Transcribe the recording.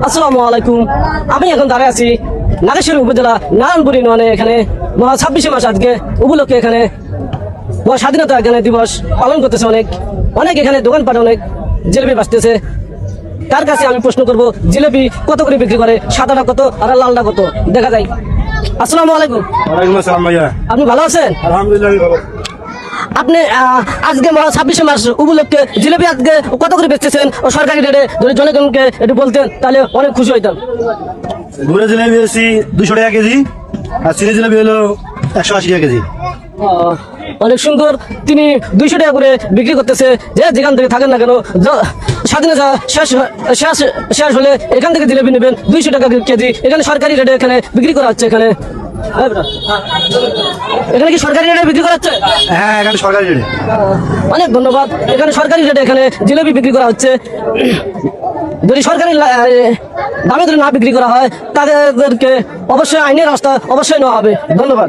আসসালামু আলাইকুম। আমি এখন দাঁড়িয়ে আছি নাগেশ্বরী উপজেলা নারায়ণপুর ইউনিয়নে। এখানে মহা 26শে মাস আজকে উপলক্ষে এখানে স্বাধীনতা এখানে দিবস পালন করতেছে। অনেক এখানে দোকানপাট অনেক জিলেপি বাঁচতেছে। তার কাছে আমি প্রশ্ন করব, জিলেপি কত করে বিক্রি করে, সাদাটা কত আর লালটা কত? দেখা যায়। আসসালামু আলাইকুম। ওয়ালাইকুম আসসালাম ভাইয়া। আপনি ভালো আছেন? আলহামদুলিল্লাহ আমি ভালো। আপনি আজকে 26শে মাস উপলক্ষে জিলেপি আজকে কত করে বেচতেছেন ও সরকারি রেটে যদি জনগণকে একটু বলতেন তাহলে অনেক খুশি হইতাম। গুড়া জিলাপি হচ্ছে 200 টাকা কেজি, আর চিনি জিলাপি হলো 180 টাকা কেজি। অনেক সুন্দর। তিনি 200 টাকা করে বিক্রি করতেছে। যে যেখান থেকে থাকেন না কেন, স্বাধীনতা শেষ হলে এখান থেকে জিলেপি নেবেন 200 টাকা কেজি। এখানে সরকারি রেটে এখানে বিক্রি করা হচ্ছে। এখানে কি সরকারি রেটে বিক্রি করা হচ্ছে? হ্যাঁ, এখানে সরকারি রেটে। অনেক ধন্যবাদ। এখানে সরকারি রেটে এখানে জিলেপি বিক্রি করা হচ্ছে। যদি সরকারি দামে যদি না বিক্রি করা হয় তাদেরকে অবশ্যই আইনের রাস্তা অবশ্যই নেওয়া হবে। ধন্যবাদ।